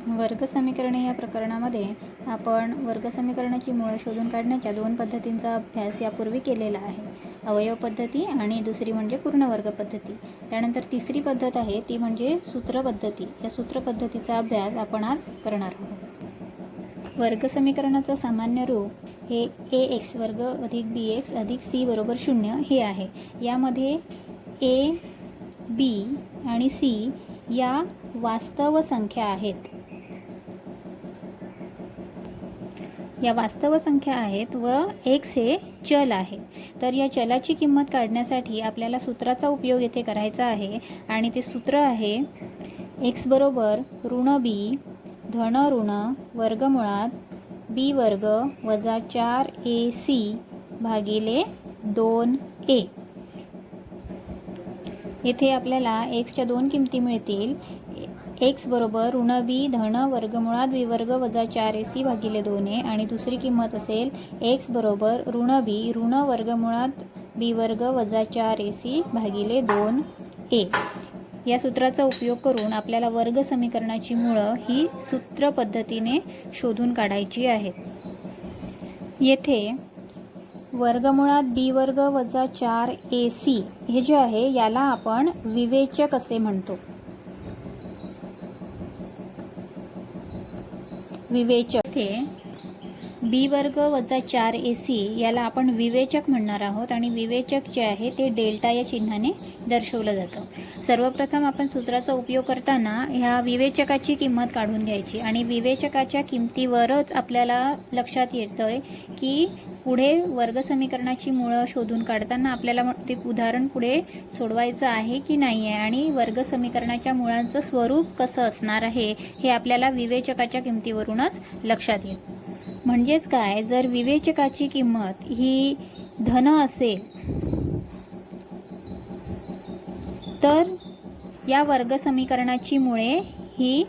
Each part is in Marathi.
वर्गसमीकरणे या प्रकरणामध्ये आपण वर्गसमीकरणाची मुळं शोधून काढण्याच्या दोन पद्धतींचा अभ्यास यापूर्वी केलेला आहे. अवयव पद्धती आणि दुसरी म्हणजे पूर्णवर्ग पद्धती. त्यानंतर तिसरी पद्धत आहे ती म्हणजे सूत्र पद्धती. या सूत्र पद्धतीचा अभ्यास आपण आज करणार आहोत. वर्गसमीकरणाचं सामान्य रूप हे ax वर्ग अधिक bx अधिक c बरोबर 0 हे आहे. यामध्ये a, b आणि c या वास्तव संख्या आहेत. या वास्तव संख्या आहेत व x हे चल आहे. तर या चलाची किंमत काढण्यासाठी आपल्याला सूत्राचा उपयोग येथे करायचा आहे आणि ते सूत्र आहे x बरोबर ऋण b धन ऋण वर्गमुळात b वर्ग वजा 4ac भागिले 2a. येथे आपल्याला x च्या दोन किमती मिळतील. x बरोबर ऋण b धन वर्गमुळात b वर्ग वजा 4ac भागिले 2a आणि दुसरी किंमत असेल x बरोबर ऋण b ऋण वर्गमुळात b वर्ग वजा 4ac भागिले 2a. या सूत्राचा उपयोग करून आपल्याला वर्ग समीकरणाची मुळं ही सूत्र पद्धतीने शोधून काढायची आहेत. येथे वर्गमुळात b वर्ग वजा 4ac हे जे आहे याला आपण विवेचक असे म्हणतो. विवेचक हे b वर्ग वजा 4ac याला आपण विवेचक म्हणणार आहोत आणि विवेचक जे आहे ते डेल्टा या चिन्हाने दर्शवलं जातं. सर्वप्रथम आपण सूत्राचा उपयोग करताना ह्या विवेचकाची किंमत काढून घ्यायची आणि विवेचकाच्या किमतीवरच आपल्याला लक्षात येतं की पुढे वर्गसमीकरणाची मुळं शोधून काढताना आपल्याला ते उदाहरण पुढे सोडवायचं आहे की नाही आहे आणि वर्गसमीकरणाच्या मुळांचं स्वरूप कसं असणार आहे हे आपल्याला विवेचकाच्या किमतीवरूनच लक्षात येईल. म्हणजेच काय, जर विवेचकाची किंमत ही धन असेल तर या वर्गसमीकरणाची मुळे ही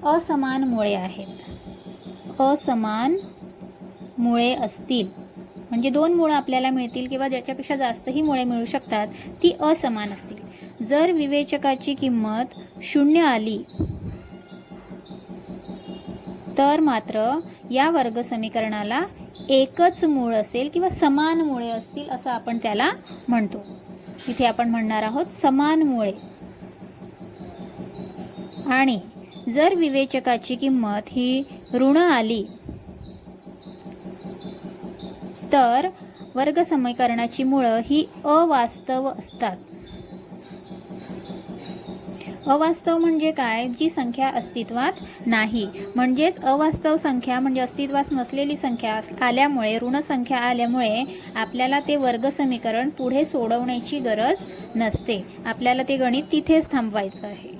असमान मुळे आहेत. असमान मुळे असतील म्हणजे दोन मुळं आपल्याला मिळतील किंवा ज्याच्यापेक्षा जास्तही मुळे मिळू शकतात, ती असमान असतील. जर विवेचकाची किंमत 0 आली तर मात्र या वर्गसमीकरणाला एकच मूळ असेल किंवा समान मुळे असतील असं आपण त्याला म्हणतो. इथे आपण म्हणणार आहोत समान मुळे. आणि जर विवेचकाची किंमत ही ऋण आली तर वर्गसमीकरणाची मुळं ही अवास्तव असतात. अवास्तव म्हणजे काय, जी संख्या अस्तित्वात नाही. म्हणजेच अवास्तव संख्या म्हणजे अस्तित्वात नसलेली संख्या आल्यामुळे, ऋण संख्या आल्यामुळे आपल्याला ते वर्गसमीकरण पुढे सोडवण्याची गरज नसते. आपल्याला ते गणित तिथेच थांबवायचं आहे.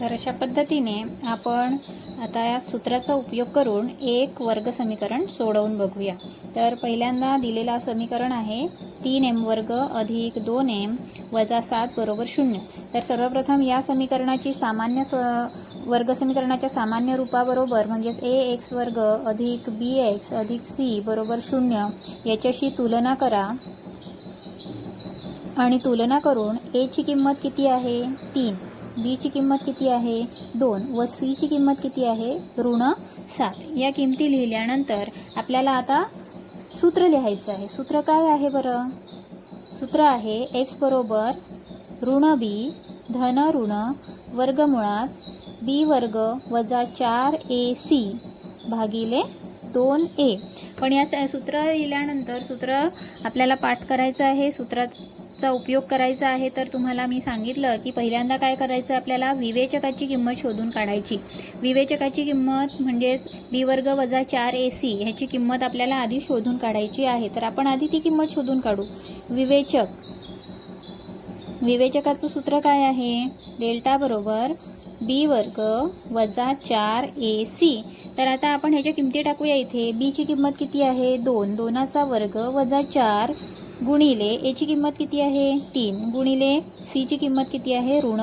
तर अशा पद्धतीने आपण आता या सूत्राचा उपयोग करून एक वर्गसमीकरण सोडवून बघूया. तर पहिल्यांदा दिलेला समीकरण आहे 3m वर्ग अधिक 2m वजा 7 बरोबर 0. तर सर्वप्रथम या समीकरणाची वर्गसमीकरणाच्या सामान्य रूपाबरोबर म्हणजेच ax वर्ग अधिक bx अधिक c बरोबर 0 याच्याशी तुलना करा आणि तुलना करून a ची किंमत किती आहे 3, b ची किंमत किती आहे 2 व c ची किंमत किती आहे ऋण 7. या किमती लिहिल्यानंतर आपल्याला आता सूत्र लिहायचं आहे. सूत्र काय आहे बरं? सूत्र आहे x बरोबर ऋण b धन ऋण वर्गमुळात b वर्ग वजा 4ac भागिले 2a. पण या सूत्र लिहिल्यानंतर सूत्र आपल्याला पाठ करायचं आहे, सूत्राचा उपयोग करायचा आहे. तर तुम्हाला मी सांगितलं की पहिल्यांदा काय करायचं, आपल्याला विवेचकाची किंमत शोधून काढायची. विवेचकाची किंमत म्हणजेच b वर्ग वजा 4ac ह्याची किंमत आपल्याला आधी शोधून काढायची आहे. तर आपण आधी ती किंमत शोधून काढू. विवेचकाचं सूत्र काय आहे, डेल्टा बरोबर b वर्ग वजा 4ac. तर आता आपण ह्याच्या किमती टाकूया. इथे b ची किंमत किती आहे 2, 2चा वर्ग वजा 4 गुणिले a ची किंमत किती आहे 3 गुणिले c ची किंमत किती आहे ऋण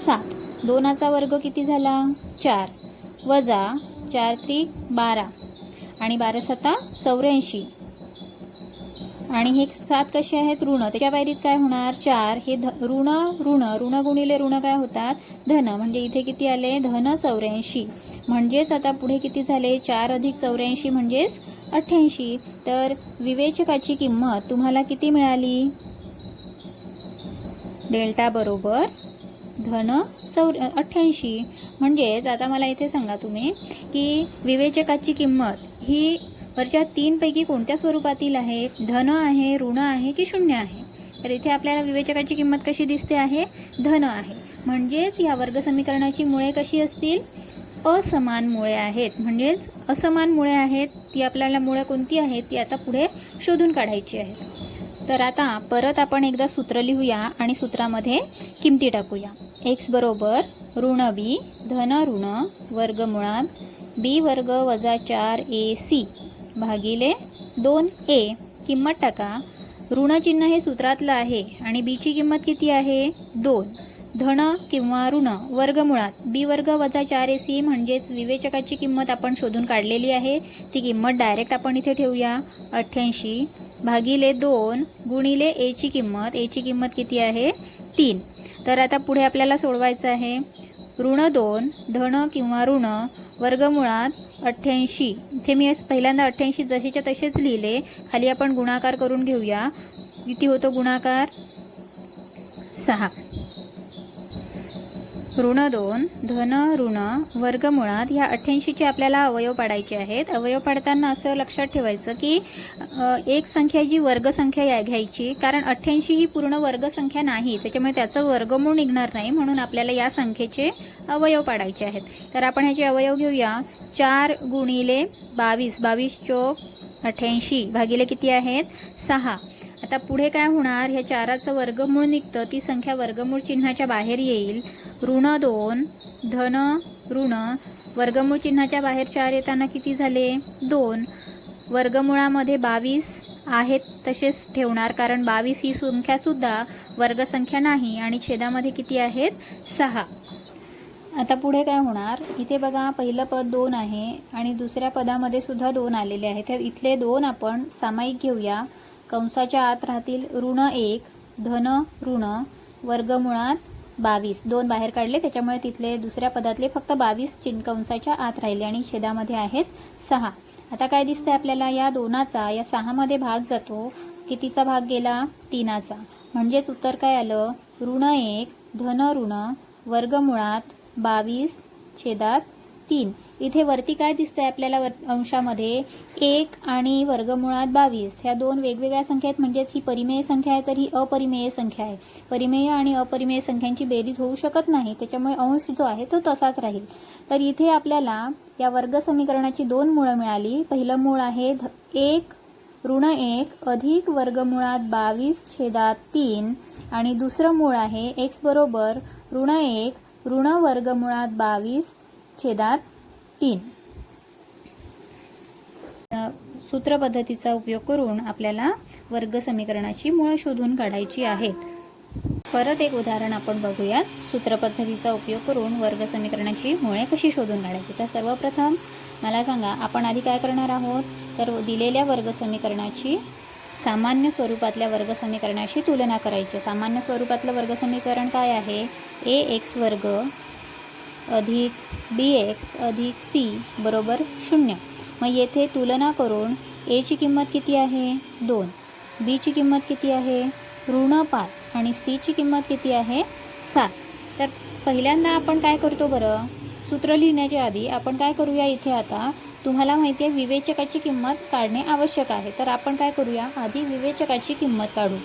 7. 2चा वर्ग किती झाला 4 वजा 4 त्रिक 12 आणि 12 सता 84 आणि हे 7 कसे आहेत ऋण, त्याच्या बाहेरीत काय होणार 4, हे ऋण ऋण ऋण गुणिले ऋण काय होतात धन, म्हणजे इथे किती आले धन 84. म्हणजेच आता पुढे किती झाले 4 अधिक 84 म्हणजेच 88. तर विवेचकाची किंमत तुम्हाला किती मिळाली, डेल्टा बरोबर धन 88. म्हणजेच आता मला इथे सांगा तुम्ही की विवेचकाची किंमत ही वरच्या 3 पैकी कोणत्या स्वरूपातील आहे, धन आहे, ऋण आहे की शून्य आहे. तर इथे आपल्याला विवेचकाची किंमत कशी दिसते आहे, धन आहे. म्हणजेच या वर्ग समीकरणाची मुळे कशी असतील, असमान मुळे आहेत. म्हणजेच असमान मुळे आहेत, ती आपल्याला मुळे कोणती आहेत ती आता पुढे शोधून काढायची आहेत. तर आता परत आपण एकदा सूत्र लिहूया आणि सूत्रामध्ये किमती टाकूया. x बरोबर ऋण बी धन ऋण वर्गमुळात बी वर्ग वजा 4ac भागिले 2a. किंमत टाका. ऋण चिन्ह हे सूत्रातलं आहे आणि बीची किंमत किती आहे 2. धन किंवा ऋण वर्गमुळात बी वर्ग वजा 4ac म्हणजेच विवेचकाची किंमत आपण शोधून काढलेली आहे. ती किंमत डायरेक्ट आपण इथे ठेवूया 88 भागिले 2 गुणिले एची किंमत किती आहे 3. तर आता पुढे आपल्याला सोडवायचं आहे. ऋण 2 धन किंवा ऋण वर्गमुळात 88. इथे मी पहिल्यांदा 88 जसेच्या तसेच लिहिले. खाली आपण गुणाकार करून घेऊया. किती होतो गुणाकार 6. ऋण 2 धन ऋण वर्गमुळात ह्या 88चे आपल्याला अवयव पाडायचे आहेत. अवयव पाडताना असं लक्षात ठेवायचं की एक संख्या जी वर्गसंख्या घ्यायची, कारण 88 ही पूर्ण वर्गसंख्या नाही, त्याच्यामुळे त्याचं वर्गमूळ निघणार नाही. म्हणून आपल्याला या संख्येचे अवयव पाडायचे आहेत. तर आपण ह्याचे अवयव घेऊया. 4 गुणिले 22 22 चोक 88 भागिले किती आहेत 6. आता पुढे काय होणार, ह्या 4चं वर्गमूळ निघतं, ती संख्या वर्गमूळ चिन्हाच्या बाहेर येईल. ऋण 2 धन ऋण वर्गमूळ चिन्हाच्या बाहेर 4 येताना किती झाले 2. वर्गमुळामध्ये 22 आहेत तसेच ठेवणार, कारण 22 ही संख्यासुद्धा वर्गसंख्या नाही आणि छेदामध्ये किती आहेत 6. आता पुढे काय होणार, इथे बघा पहिलं पद 2 आहे आणि दुसऱ्या पदामध्ये सुद्धा 2 आलेले आहेत. तर इथले 2 आपण सामायिक घेऊया. कंसाच्या आत राहतील ऋण 1 धन ऋण वर्गमुळात 22. 2 बाहेर काढले, त्याच्यामुळे तिथले दुसऱ्या पदातले फक्त 22 कंसाच्या आत राहिले आणि छेदामध्ये आहेत 6. आता काय दिसतंय आपल्याला, या 2चा या 6मध्ये भाग जातो. कितीचा भाग गेला 3चा. म्हणजेच उत्तर काय आलं, ऋण 1 धन ऋण वर्गमुळात 22 छेदात 3. इथे वरती काय दिसतंय आपल्याला अंशामध्ये 1 आणि वर्गमुळात 22 ह्या 2 वेगवेगळ्या संख्या आहेत. म्हणजेच ही परिमेय संख्या आहे तर ही अपरिमेय संख्या आहे. परिमेय आणि अपरिमेय संख्यांची बेरीज होऊ शकत नाही, त्याच्यामुळे अंश जो आहे तो तसाच राहील. तर इथे आपल्याला या वर्ग समीकरणाची 2 मूळं मिळाली. पहिलं मूळ आहे 1 ऋण 1 अधिक वर्गमुळात 22 छेदात 3 आणि दुसरं मूळ आहे x बरोबर ऋण 1 ऋण वर्गमुळात 22 छेदात 3. सूत्र पद्धतीचा उपयोग करून आपल्याला वर्ग समीकरणाची मूळ शोधून काढायची आहेत. परत एक उदाहरण आपण बघूयात. सूत्र पद्धतीचा उपयोग करून वर्ग समीकरणाची मुळे कशी शोधून काढायची. तर सर्वप्रथम मला सांगा, आपण आधी काय करणार आहोत, तर दिलेल्या वर्ग समीकरणाची सामान्य स्वरूपातल्या वर्ग समीकरणाशी तुलना करायची. सामान्य स्वरूपातलं वर्ग समीकरण काय आहे, ax वर्ग अधिक bx अधिक c बरोबर 0. मग येथे तुलना करून a ची किंमत किती आहे 2, b ची किंमत किती आहे ऋण 5 आणि c ची किंमत किती आहे 7. तर पहिल्यांदा आपण काय करतो बरं, सूत्र लिहिण्याच्या आधी आपण काय करूया, इथे आता तुम्हाला माहिती आहे विवेचकाची किंमत काढणे आवश्यक आहे. तर आपण काय करूया, आधी विवेचकाची किंमत काढू.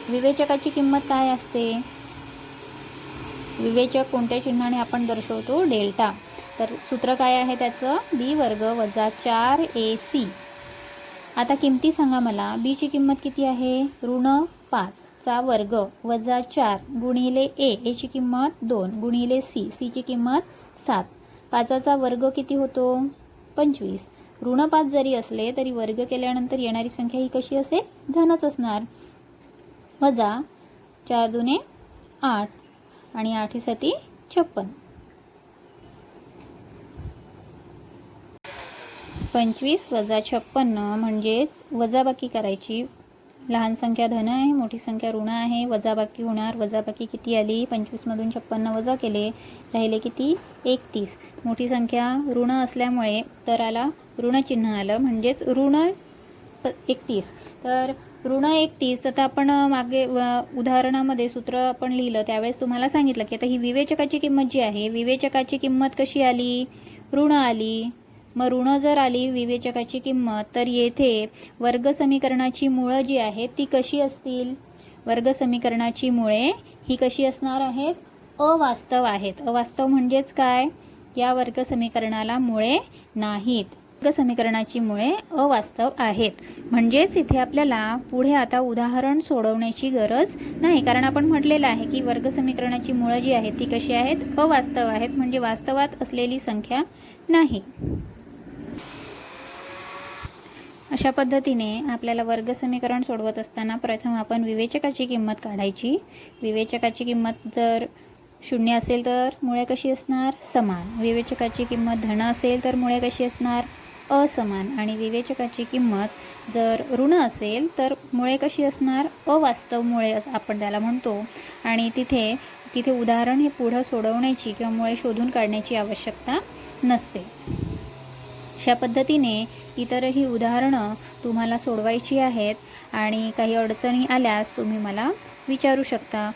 विवेचकाची किंमत काय असते, विवेचक कोणत्या चिन्हाने आपण दर्शवतो, डेल्टा. तर सूत्र काय आहे त्याचं, b वर्ग वजा 4ac. आता किमती सांगा मला. b ची किंमत किती आहे ऋण 5 चा वर्ग वजा 4 गुणिले a ची किंमत 2 गुणिले c ची किंमत 7. 5चा वर्ग किती होतो 25. ऋण 5 जरी असले तरी वर्ग केल्यानंतर येणारी संख्या ही कशी असेल, धनच असणार. वजा 4 दुने 8 आणि 8 7 56. 25 वजा 56 म्हणजेच वजाबाकी करायची. लहान संख्या धन आहे, मोठी संख्या ऋण आहे. वजाबाकी होणार. वजाबाकी किती आली? 25मधून 56 वजा केले, राहिले किती? 31. मोठी संख्या ऋण असल्यामुळे उत्तराला ऋण चिन्ह आलं, म्हणजेच ऋण 31. तर ऋण 31. आता आपण मागे उदाहरणामध्ये सूत्र आपण लिहिलं त्यावेळेस तुम्हाला सांगितलं की आता ही विवेचकाची किंमत जी आहे, विवेचकाची किंमत कशी आली? ऋण आली. मग ऋण जर आली विवेचकाची किंमत, तर येथे वर्ग समीकरणाची मुळं जी आहेत ती कशी असतील? वर्ग समीकरणाची मुळे ही कशी असणार आहेत? अवास्तव आहेत. अवास्तव म्हणजेच काय? या वर्ग समीकरणाला मुळे नाहीत. वर्ग समीकरणाची मुळे अवास्तव आहेत. म्हणजेच इथे आपल्याला पुढे आता उदाहरण सोडवण्याची गरज नाही, कारण आपण म्हटलेलं आहे की वर्ग समीकरणाची मुळं जी आहेत ती कशी आहेत? अवास्तव आहेत, म्हणजे वास्तवात असलेली संख्या नाही. अशा पद्धतीने आपल्याला वर्ग समीकरण सोडवत असताना प्रथम आपण विवेचकाची किंमत काढायची. विवेचकाची किंमत जर 0 असेल तर मुळे कशी असणार? समान. विवेचकाची किंमत धन असेल तर मुळे कशी असणार? असमान. आणि विवेचकाची किंमत जर ऋण असेल तर मुळे कशी असणार? अवास्तव मुळे आपण त्याला म्हणतो. आणि तिथे उदाहरण हे पुढं सोडवण्याची किंवा मुळे शोधून काढण्याची आवश्यकता नसते. अशा पद्धतीने इतरही उदाहरणं तुम्हाला सोडवायची आहेत आणि काही अडचणी आल्यास तुम्ही मला विचारू शकता.